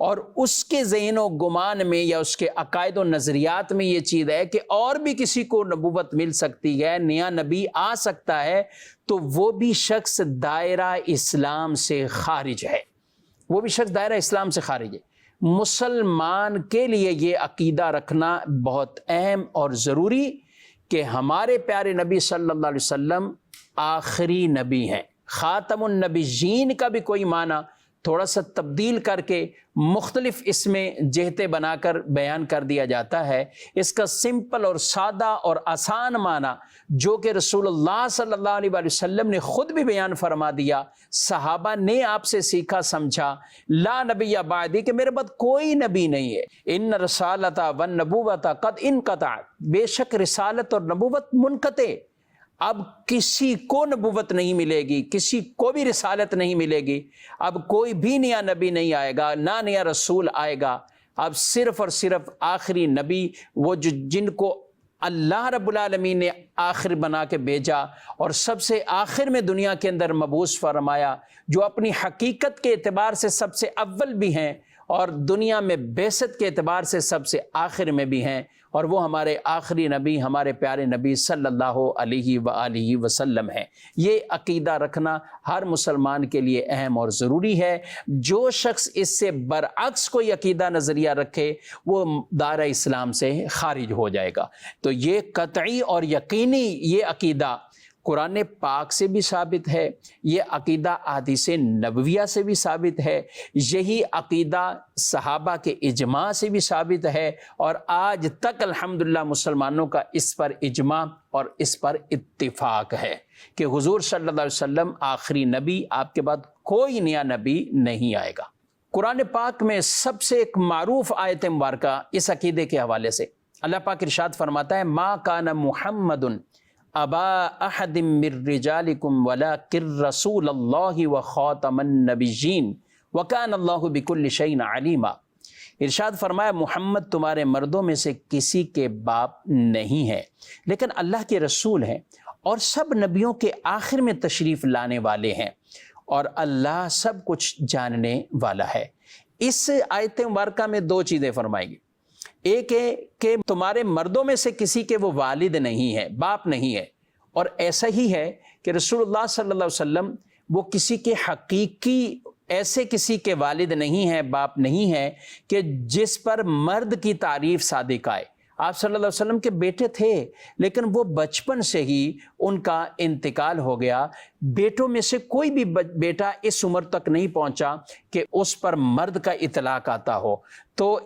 اور اس کے ذہن و گمان میں یا اس کے عقائد و نظریات میں یہ چیز ہے کہ اور بھی کسی کو نبوت مل سکتی ہے، نیا نبی آ سکتا ہے، تو وہ بھی شخص دائرہ اسلام سے خارج ہے، وہ بھی شخص دائرہ اسلام سے خارج ہے۔ مسلمان کے لیے یہ عقیدہ رکھنا بہت اہم اور ضروری کہ ہمارے پیارے نبی صلی اللہ علیہ وسلم آخری نبی ہیں۔ خاتم النبیین کا بھی کوئی معنی تھوڑا سا تبدیل کر کے مختلف اس میں جہتیں بنا کر بیان کر دیا جاتا ہے۔ اس کا سمپل اور سادہ اور آسان معنی جو کہ رسول اللہ صلی اللہ علیہ وآلہ وسلم نے خود بھی بیان فرما دیا، صحابہ نے آپ سے سیکھا سمجھا، لا نبی بعدی، کہ میرے بعد کوئی نبی نہیں ہے، ان رسالت والنبوت قد انقطعت، بے شک رسالت اور نبوت منقطع، اب کسی کو نبوت نہیں ملے گی، کسی کو بھی رسالت نہیں ملے گی، اب کوئی بھی نیا نبی نہیں آئے گا، نہ نیا رسول آئے گا، اب صرف اور صرف آخری نبی وہ جن کو اللہ رب العالمین نے آخر بنا کے بھیجا اور سب سے آخر میں دنیا کے اندر مبعوث فرمایا، جو اپنی حقیقت کے اعتبار سے سب سے اول بھی ہیں اور دنیا میں بعثت کے اعتبار سے سب سے آخر میں بھی ہیں، اور وہ ہمارے آخری نبی، ہمارے پیارے نبی صلی اللہ علیہ وآلہ وسلم ہیں۔ یہ عقیدہ رکھنا ہر مسلمان کے لیے اہم اور ضروری ہے۔ جو شخص اس سے برعکس کوئی عقیدہ نظریہ رکھے وہ دائرہ اسلام سے خارج ہو جائے گا۔ تو یہ قطعی اور یقینی یہ عقیدہ قرآن پاک سے بھی ثابت ہے، یہ عقیدہ احادیث نبویہ سے بھی ثابت ہے، یہی عقیدہ صحابہ کے اجماع سے بھی ثابت ہے، اور آج تک الحمدللہ مسلمانوں کا اس پر اجماع اور اس پر اتفاق ہے کہ حضور صلی اللہ علیہ وسلم آخری نبی، آپ کے بعد کوئی نیا نبی نہیں آئے گا۔ قرآن پاک میں سب سے ایک معروف آیت مبارکہ اس عقیدے کے حوالے سے اللہ پاک ارشاد فرماتا ہے، ما کان محمد ابا احد من رجالکم ولکن رسول اللہ وخاتم النبیین وکان اللہ بکل شیء علیما۔ ارشاد فرمایا محمد تمہارے مردوں میں سے کسی کے باپ نہیں ہے، لیکن اللہ کے رسول ہیں اور سب نبیوں کے آخر میں تشریف لانے والے ہیں، اور اللہ سب کچھ جاننے والا ہے۔ اس آیت مبارکہ میں دو چیزیں فرمائی گئی، ایک ہے کہ تمہارے مردوں میں سے کسی کے وہ والد نہیں ہے، باپ نہیں ہے، اور ایسا ہی ہے کہ رسول اللہ صلی اللہ علیہ وسلم وہ کسی کے حقیقی ایسے کسی کے والد نہیں ہیں، باپ نہیں ہے کہ جس پر مرد کی تعریف صادق آئے۔ آپ صلی اللہ علیہ وسلم کے بیٹے تھے، لیکن وہ بچپن سے ہی ان کا انتقال ہو گیا۔ بیٹوں میں سے کوئی بھی بیٹا اس عمر تک نہیں پہنچا کہ اس پر مرد کا اطلاق آتا ہو۔ تو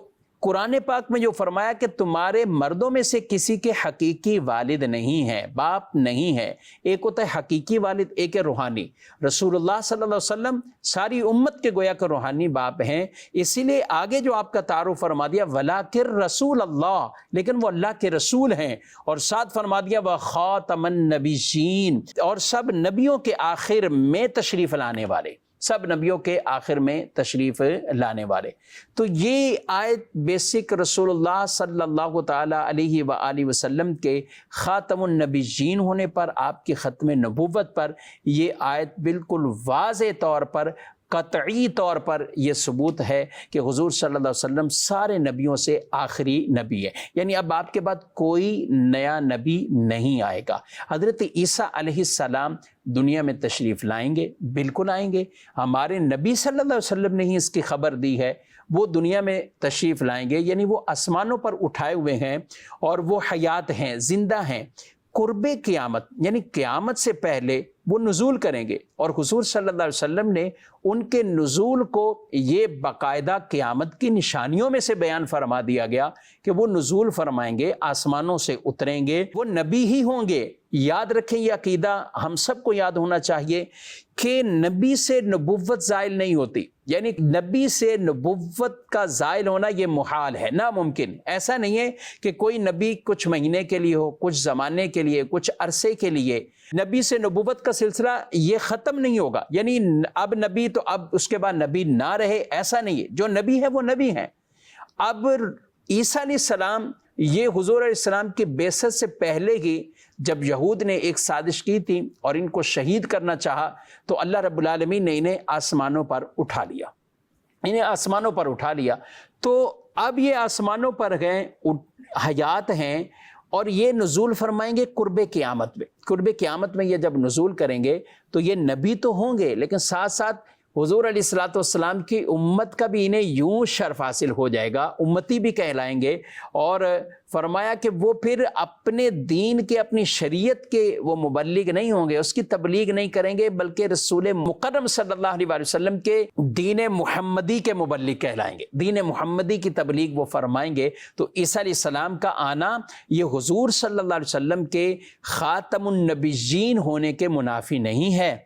قرآن پاک میں جو فرمایا کہ تمہارے مردوں میں سے کسی کے حقیقی والد نہیں ہے، باپ نہیں ہے، ایک ہوتا ہے حقیقی والد، ایک ہے روحانی۔ رسول اللہ صلی اللہ علیہ وسلم ساری امت کے گویا کہ روحانی باپ ہیں، اسی لیے آگے جو آپ کا تعارف فرما دیا وَلَٰكِن رسول اللہ، لیکن وہ اللہ کے رسول ہیں، اور ساتھ فرما دیا وَخَاتَمَ النَّبِيِّينَ، اور سب نبیوں کے آخر میں تشریف لانے والے، سب نبیوں کے آخر میں تشریف لانے والے۔ تو یہ آیت بیسک رسول اللہ صلی اللہ تعالی علیہ وآلہ وسلم کے خاتم النبیین ہونے پر، آپ کی ختم نبوت پر، یہ آیت بالکل واضح طور پر، قطعی طور پر یہ ثبوت ہے کہ حضور صلی اللہ علیہ وسلم سارے نبیوں سے آخری نبی ہے، یعنی اب آپ کے بعد کوئی نیا نبی نہیں آئے گا۔ حضرت عیسیٰ علیہ السلام دنیا میں تشریف لائیں گے، بالکل آئیں گے، ہمارے نبی صلی اللہ علیہ وسلم نے ہی اس کی خبر دی ہے، وہ دنیا میں تشریف لائیں گے، یعنی وہ آسمانوں پر اٹھائے ہوئے ہیں اور وہ حیات ہیں، زندہ ہیں۔ قرب قیامت یعنی قیامت سے پہلے وہ نزول کریں گے، اور حضور صلی اللہ علیہ وسلم نے ان کے نزول کو یہ باقاعدہ قیامت کی نشانیوں میں سے بیان فرما دیا گیا کہ وہ نزول فرمائیں گے، آسمانوں سے اتریں گے، وہ نبی ہی ہوں گے۔ یاد رکھیں یہ عقیدہ ہم سب کو یاد ہونا چاہیے کہ نبی سے نبوت زائل نہیں ہوتی، یعنی نبی سے نبوت کا زائل ہونا یہ محال ہے، ناممکن۔ ایسا نہیں ہے کہ کوئی نبی کچھ مہینے کے لیے ہو، کچھ زمانے کے لیے، کچھ عرصے کے لیے، نبی سے نبوت کا سلسلہ یہ ختم نہیں ہوگا، یعنی اب نبی تو اب اس کے بعد نبی نہ رہے، ایسا نہیں ہے۔ جو نبی ہے وہ نبی ہے۔ اب عیسیٰ علیہ السلام یہ حضور علیہ السلام کی بعثت سے پہلے ہی جب یہود نے ایک سازش کی تھی اور ان کو شہید کرنا چاہا تو اللہ رب العالمین نے انہیں آسمانوں پر اٹھا لیا، انہیں آسمانوں پر اٹھا لیا۔ تو اب یہ آسمانوں پر گئے، حیات ہیں، اور یہ نزول فرمائیں گے قرب قیامت میں۔ قرب قیامت میں یہ جب نزول کریں گے تو یہ نبی تو ہوں گے، لیکن ساتھ ساتھ حضور علیہ الصلوۃ والسلام کی امت کا بھی انہیں یوں شرف حاصل ہو جائے گا، امتی بھی کہلائیں گے۔ اور فرمایا کہ وہ پھر اپنے دین کے، اپنی شریعت کے وہ مبلغ نہیں ہوں گے، اس کی تبلیغ نہیں کریں گے، بلکہ رسول مکرم صلی اللہ علیہ وسلم کے دین محمدی کے مبلغ کہلائیں گے، دین محمدی کی تبلیغ وہ فرمائیں گے۔ تو عیسیٰ علیہ السلام کا آنا یہ حضور صلی اللہ علیہ وسلم کے خاتم النبیین ہونے کے منافی نہیں ہے،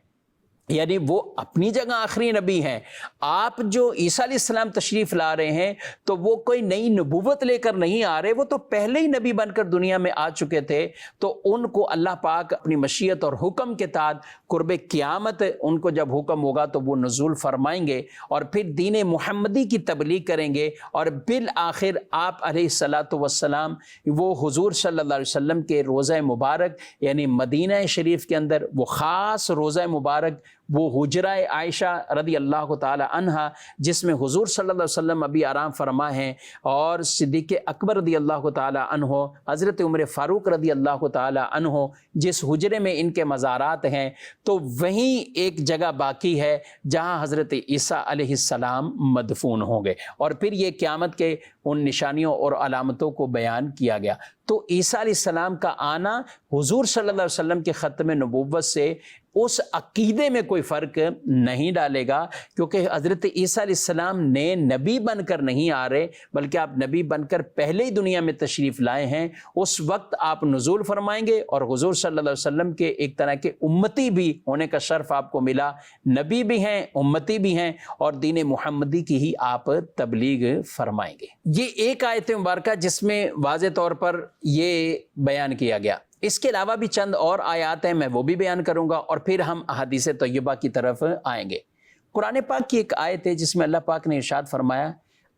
یعنی وہ اپنی جگہ آخری نبی ہیں۔ آپ جو عیسیٰ علیہ السلام تشریف لا رہے ہیں تو وہ کوئی نئی نبوت لے کر نہیں آ رہے، وہ تو پہلے ہی نبی بن کر دنیا میں آ چکے تھے۔ تو ان کو اللہ پاک اپنی مشیت اور حکم کے تحت قرب قیامت ان کو جب حکم ہوگا تو وہ نزول فرمائیں گے اور پھر دین محمدی کی تبلیغ کریں گے، اور بالآخر آپ علیہ الصلوۃ والسلام وہ حضور صلی اللہ علیہ وسلم کے روضہ مبارک یعنی مدینہ شریف کے اندر وہ خاص روضہ مبارک، وہ حجرہ عائشہ رضی اللہ تعالی عنہا جس میں حضور صلی اللہ علیہ وسلم ابھی آرام فرما ہیں، اور صدیق اکبر رضی اللہ تعالی عنہ، حضرت عمر فاروق رضی اللہ تعالی عنہ جس حجرے میں ان کے مزارات ہیں، تو وہیں ایک جگہ باقی ہے جہاں حضرت عیسیٰ علیہ السلام مدفون ہوں گے، اور پھر یہ قیامت کے ان نشانیوں اور علامتوں کو بیان کیا گیا۔ تو عیسیٰ علیہ السلام کا آنا حضور صلی اللہ علیہ وسلم کے ختم نبوت سے اس عقیدے میں کوئی فرق نہیں ڈالے گا، کیونکہ حضرت عیسیٰ علیہ السلام نئے نبی بن کر نہیں آ رہے، بلکہ آپ نبی بن کر پہلے ہی دنیا میں تشریف لائے ہیں۔ اس وقت آپ نزول فرمائیں گے، اور حضور صلی اللہ علیہ وسلم کے ایک طرح کے امتی بھی ہونے کا شرف آپ کو ملا، نبی بھی ہیں، امتی بھی ہیں، اور دین محمدی کی ہی آپ تبلیغ فرمائیں گے۔ یہ ایک آیت مبارکہ جس میں واضح طور پر یہ بیان کیا گیا۔ اس کے علاوہ بھی چند اور آیات ہیں، میں وہ بھی بیان کروں گا، اور پھر ہم احادیث طیبہ کی طرف آئیں گے۔ قرآن پاک کی ایک آیت ہے جس میں اللہ پاک نے ارشاد فرمایا،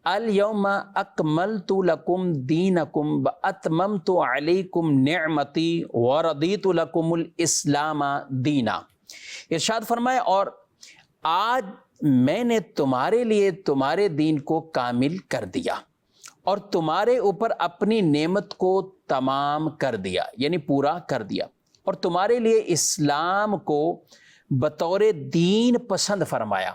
الَّيَوْمَ أَكْمَلْتُ لَكُمْ دِينَكُمْ وَأَتْمَمْتُ عَلَيْكُمْ نِعْمَتِي وَرَضِيتُ لَكُمُ الْإِسْلَامَ دِينًا۔ ارشاد فرمایا، اور آج میں نے تمہارے لیے تمہارے دین کو کامل کر دیا اور تمہارے اوپر اپنی نعمت کو تمام کر دیا، یعنی پورا کر دیا، اور تمہارے لیے اسلام کو بطور دین پسند فرمایا۔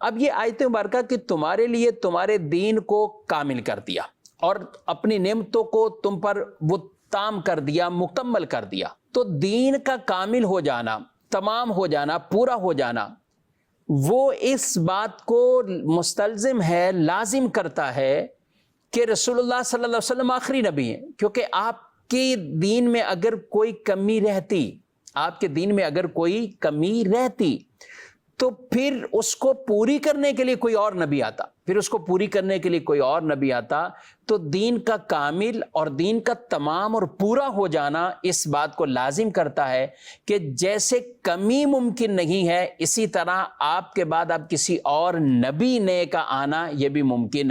اب یہ آیت مبارکہ کہ تمہارے لیے تمہارے دین کو کامل کر دیا اور اپنی نعمتوں کو تم پر وہ تام کر دیا، مکمل کر دیا، تو دین کا کامل ہو جانا، تمام ہو جانا، پورا ہو جانا، وہ اس بات کو مستلزم ہے، لازم کرتا ہے کہ رسول اللہ صلی اللہ علیہ وسلم آخری نبی ہیں، کیونکہ آپ کے دین میں اگر کوئی کمی رہتی، آپ کے دین میں اگر کوئی کمی رہتی تو پھر اس کو پوری کرنے کے لیے کوئی اور نبی آتا، تو دین کا کامل اور دین کا تمام اور پورا ہو جانا اس بات کو لازم کرتا ہے کہ جیسے کمی ممکن نہیں ہے، اسی طرح آپ کے بعد اب کسی اور نبی نئے کا آنا یہ بھی ممکن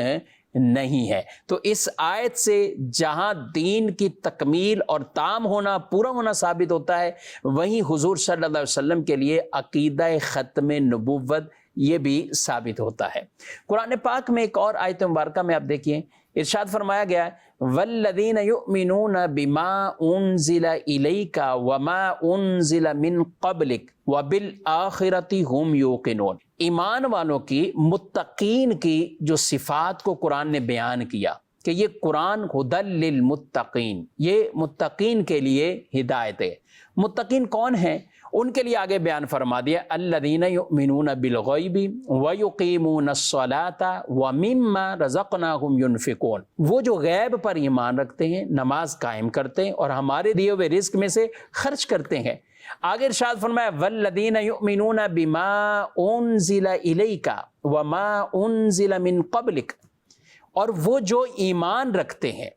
نہیں ہے۔ تو اس آیت سے جہاں دین کی تکمیل اور تام ہونا، پورا ہونا ثابت ہوتا ہے، وہیں حضور صلی اللہ علیہ وسلم کے لیے عقیدہ ختم نبوت یہ بھی ثابت ہوتا ہے۔ قرآن پاک میں ایک اور آیت مبارکہ میں آپ دیکھیے، ارشاد فرمایا گیا ہے، وَالَّذِينَ يُؤْمِنُونَ بِمَا أُنزِلَ إِلَيْكَ وَمَا أُنزِلَ مِن قَبْلِكَ وَبِالْآخِرَةِ هُمْ يُوقِنُونَ۔ ایمان والوں کی، متقین کی جو صفات کو قرآن نے بیان کیا کہ یہ قرآن ہدی للمتقین، یہ متقین کے لیے ہدایت ہے۔ متقین کون ہیں؟ ان کے لیے آگے بیان فرما دیا، الذین یؤمنون بالغیب ویقیمون الصلاة ومما رزقناہم ینفقون، وہ جو غیب پر ایمان رکھتے ہیں، نماز قائم کرتے ہیں اور ہمارے دیے ہوئے رزق میں سے خرچ کرتے ہیں۔ آگے ارشاد فرمایا، والذین یؤمنون بما انزل الیک وما انزل من قبلک، اور وہ جو ایمان رکھتے ہیں،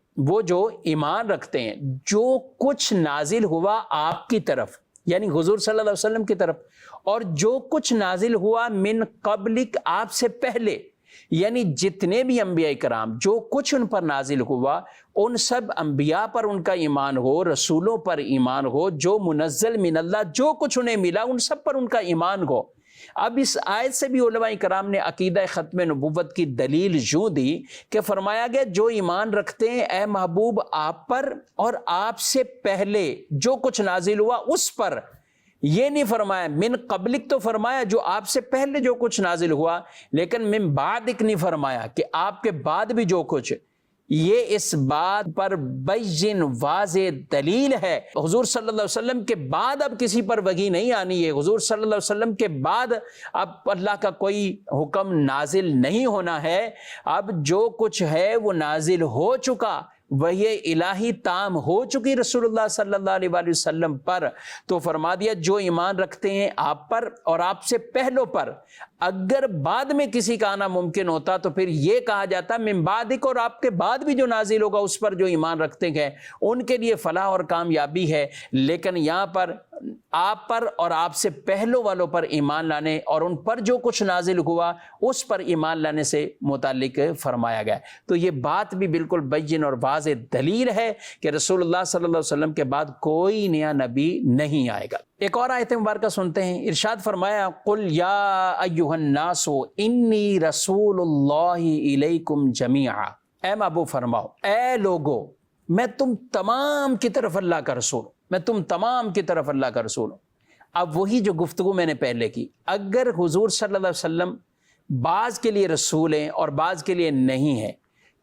جو کچھ نازل ہوا آپ کی طرف، یعنی حضور صلی اللہ علیہ وسلم کی طرف، اور جو کچھ نازل ہوا من قبلک، آپ سے پہلے، یعنی جتنے بھی انبیاء کرام، جو کچھ ان پر نازل ہوا، ان سب انبیاء پر ان کا ایمان ہو، رسولوں پر ایمان ہو، جو منزل من اللہ جو کچھ انہیں ملا ان سب پر ان کا ایمان ہو۔ اب اس آیت سے بھی علماء کرام نے عقیدہ ختم نبوت کی دلیل یوں دی کہ فرمایا گیا جو ایمان رکھتے ہیں اے محبوب آپ پر اور آپ سے پہلے جو کچھ نازل ہوا اس پر، یہ نہیں فرمایا من قبلک، تو فرمایا جو آپ سے پہلے جو کچھ نازل ہوا، لیکن من بعدک نہیں فرمایا کہ آپ کے بعد بھی جو کچھ، یہ اس بات پر بین واضح دلیل ہے۔ حضور صلی اللہ علیہ وسلم کے بعد اب کسی پر وحی نہیں آنی ہے، حضور صلی اللہ علیہ وسلم کے بعد اب اللہ کا کوئی حکم نازل نہیں ہونا ہے، اب جو کچھ ہے وہ نازل ہو چکا، وحی الہی تام ہو چکی رسول اللہ صلی اللہ علیہ وآلہ وسلم پر، تو فرما دیا جو ایمان رکھتے ہیں آپ پر اور آپ سے پہلوں پر، اگر بعد میں کسی کا آنا ممکن ہوتا تو پھر یہ کہا جاتا من بعدک، اور آپ کے بعد بھی جو نازل ہوگا اس پر جو ایمان رکھتے ہیں ان کے لیے فلاح اور کامیابی ہے، لیکن یہاں پر آپ پر اور آپ سے پہلوں والوں پر ایمان لانے اور ان پر جو کچھ نازل ہوا اس پر ایمان لانے سے متعلق فرمایا گیا۔ تو یہ بات بھی بالکل بین اور واضح دلیل ہے کہ رسول اللہ صلی اللہ علیہ وسلم کے بعد کوئی نیا نبی نہیں آئے گا۔ ایک اور آیت مبارکہ سنتے ہیں، ارشاد فرمایا قل یا ایھا الناس انی رسول اللہ الیکم جمیعا، اے محبوب فرماؤ اے لوگو میں تم تمام کی طرف اللہ کا رسول ہوں، میں تم تمام کی طرف اللہ کا رسول ہوں۔ اب وہی جو گفتگو میں نے پہلے کی، اگر حضور صلی اللہ علیہ وسلم بعض کے لیے رسول ہیں اور بعض کے لیے نہیں ہیں،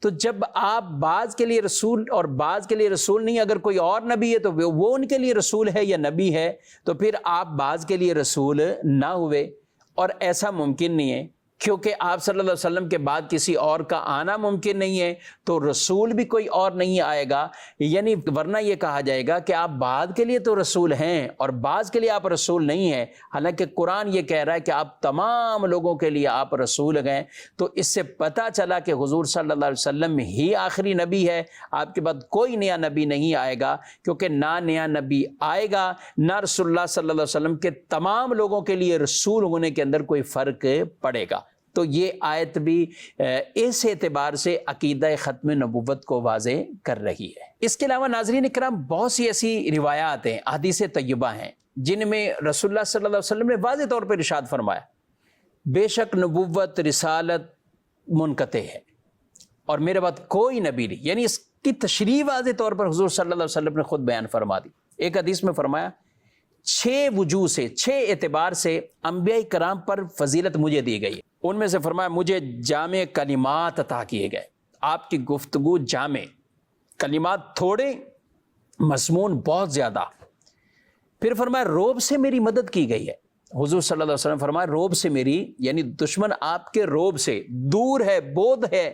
تو جب آپ بعض کے لیے رسول اور بعض کے لیے رسول نہیں، اگر کوئی اور نبی ہے تو وہ ان کے لیے رسول ہے یا نبی ہے، تو پھر آپ بعض کے لیے رسول نہ ہوئے، اور ایسا ممکن نہیں ہے کیونکہ آپ صلی اللہ علیہ وسلم کے بعد کسی اور کا آنا ممکن نہیں ہے، تو رسول بھی کوئی اور نہیں آئے گا، یعنی ورنہ یہ کہا جائے گا کہ آپ بعض کے لیے تو رسول ہیں اور بعض کے لیے آپ رسول نہیں ہیں، حالانکہ قرآن یہ کہہ رہا ہے کہ آپ تمام لوگوں کے لیے آپ رسول ہیں۔ تو اس سے پتہ چلا کہ حضور صلی اللہ علیہ وسلم ہی آخری نبی ہے، آپ کے بعد کوئی نیا نبی نہیں آئے گا، کیونکہ نہ نیا نبی آئے گا نہ رسول اللہ صلی اللہ علیہ وسلم کے تمام لوگوں کے لیے رسول ہونے کے اندر کوئی فرق پڑے گا۔ تو یہ آیت بھی اس اعتبار سے عقیدہ ختم نبوت کو واضح کر رہی ہے۔ اس کے علاوہ ناظرین کرام بہت سی ایسی روایات ہیں، احادیث طیبہ ہیں، جن میں رسول اللہ صلی اللہ علیہ وسلم نے واضح طور پر ارشاد فرمایا بے شک نبوت رسالت منقطع ہے اور میرے بعد کوئی نبی نہیں، یعنی اس کی تشریح واضح طور پر حضور صلی اللہ علیہ وسلم نے خود بیان فرما دی۔ ایک حدیث میں فرمایا 6 وجوہ سے، 6 اعتبار سے انبیاء کرام پر فضیلت مجھے دی گئی ہے۔ ان میں سے فرمایا مجھے جامع کلمات عطا کیے گئے، آپ کی گفتگو جامع، کلمات تھوڑے، مضمون بہت زیادہ۔ پھر فرمایا روب سے میری مدد کی گئی ہے، حضور صلی اللہ علیہ وسلم فرمایا روب سے میری، یعنی دشمن آپ کے روب سے دور ہے، بود ہے،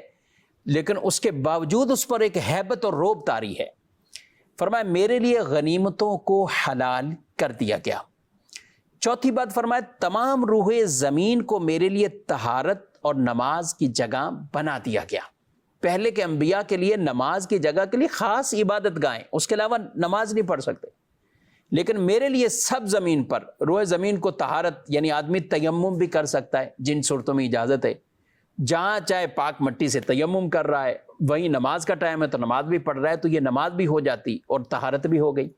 لیکن اس کے باوجود اس پر ایک ہیبت اور روب طاری ہے۔ فرمایا میرے لیے غنیمتوں کو حلال کر دیا گیا۔ چوتھی بات فرمایا تمام روح زمین کو میرے لیے طہارت اور نماز کی جگہ بنا دیا گیا۔ پہلے کے انبیاء کے لیے نماز کی جگہ کے لیے خاص عبادت گاہیں، اس کے علاوہ نماز نہیں پڑھ سکتے، لیکن میرے لیے سب زمین پر روح زمین کو طہارت، یعنی آدمی تیمم بھی کر سکتا ہے جن صورتوں میں اجازت ہے، جہاں چاہے پاک مٹی سے تیمم کر رہا ہے، وہیں نماز کا ٹائم ہے تو نماز بھی پڑھ رہا ہے، تو یہ نماز بھی ہو جاتی اور طہارت بھی ہو گئی۔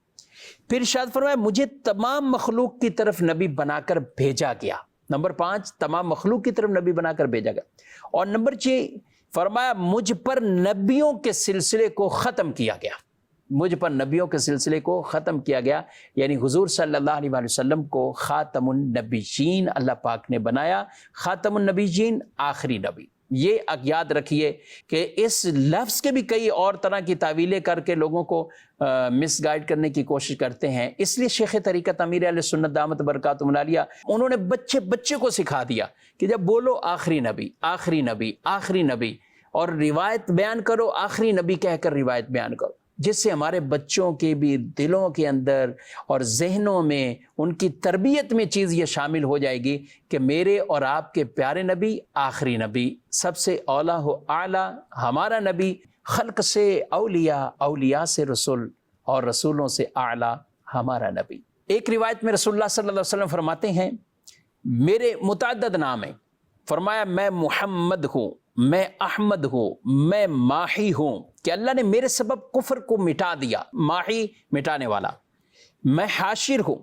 پھر ارشاد فرمایا مجھے تمام مخلوق کی طرف نبی بنا کر بھیجا گیا۔ نمبر 5 تمام مخلوق کی طرف نبی بنا کر بھیجا گیا۔ اور نمبر 6 فرمایا مجھ پر نبیوں کے سلسلے کو ختم کیا گیا، مجھ پر نبیوں کے سلسلے کو ختم کیا گیا، یعنی حضور صلی اللہ علیہ وآلہ وسلم کو خاتم النبیین اللہ پاک نے بنایا، خاتم النبیین آخری نبی۔ یہ یاد رکھیے کہ اس لفظ کے بھی کئی اور طرح کی تعویلیں کر کے لوگوں کو مس گائیڈ کرنے کی کوشش کرتے ہیں، اس لیے شیخ طریقت امیر اہل سنت دامت برکاتہم العالیہ انہوں نے بچے کو سکھا دیا کہ جب بولو آخری نبی آخری نبی آخری نبی، اور روایت بیان کرو آخری نبی کہہ کر روایت بیان کرو، جس سے ہمارے بچوں کے بھی دلوں کے اندر اور ذہنوں میں ان کی تربیت میں چیز یہ شامل ہو جائے گی کہ میرے اور آپ کے پیارے نبی آخری نبی، سب سے اولا و اعلیٰ ہمارا نبی، خلق سے اولیاء، اولیاء سے رسول، اور رسولوں سے اعلیٰ ہمارا نبی۔ ایک روایت میں رسول اللہ صلی اللہ علیہ وسلم فرماتے ہیں میرے متعدد نام ہیں، فرمایا میں محمد ہوں، میں احمد ہوں، میں ماحی ہوں، کہ اللہ نے میرے سبب کفر کو مٹا دیا، ماحی مٹانے والا، میں حاشر ہوں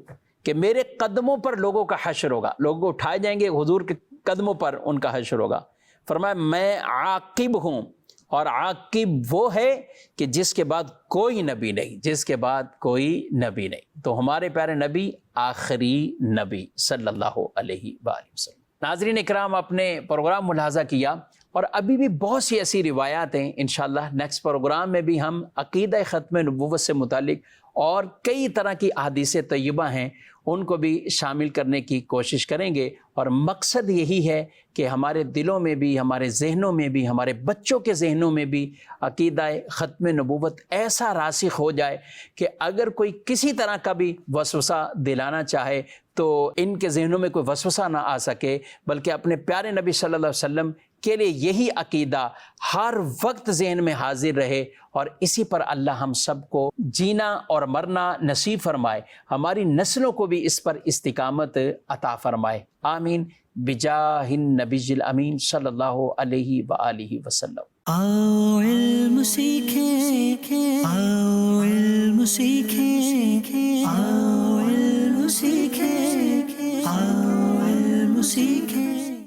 کہ میرے قدموں پر لوگوں کا حشر ہوگا، لوگ اٹھائے جائیں گے حضور کے قدموں پر ان کا حشر ہوگا۔ فرمایا میں عاقب ہوں، اور عاقب وہ ہے کہ جس کے بعد کوئی نبی نہیں، جس کے بعد کوئی نبی نہیں۔ تو ہمارے پیارے نبی آخری نبی صلی اللہ علیہ وآلہ وسلم۔ ناظرین اکرام، اپنے پروگرام ملاحظہ کیا، اور ابھی بھی بہت سی ایسی روایات ہیں، انشاءاللہ نیکسٹ پروگرام میں بھی ہم عقیدہ ختم نبوت سے متعلق اور کئی طرح کی احادیث طیبہ ہیں ان کو بھی شامل کرنے کی کوشش کریں گے، اور مقصد یہی ہے کہ ہمارے دلوں میں بھی، ہمارے ذہنوں میں بھی، ہمارے بچوں کے ذہنوں میں بھی عقیدہ ختم نبوت ایسا راسخ ہو جائے کہ اگر کوئی کسی طرح کا بھی وسوسہ دلانا چاہے تو ان کے ذہنوں میں کوئی وسوسہ نہ آ سکے، بلکہ اپنے پیارے نبی صلی اللہ علیہ وسلم کے لیے یہی عقیدہ ہر وقت ذہن میں حاضر رہے، اور اسی پر اللہ ہم سب کو جینا اور مرنا نصیب فرمائے، ہماری نسلوں کو بھی اس پر استقامت عطا فرمائے، آمین، بجاہ النبی الامین صلی اللہ علیہ وآلہ وسلم۔ آؤ علم سیکھیں، آؤ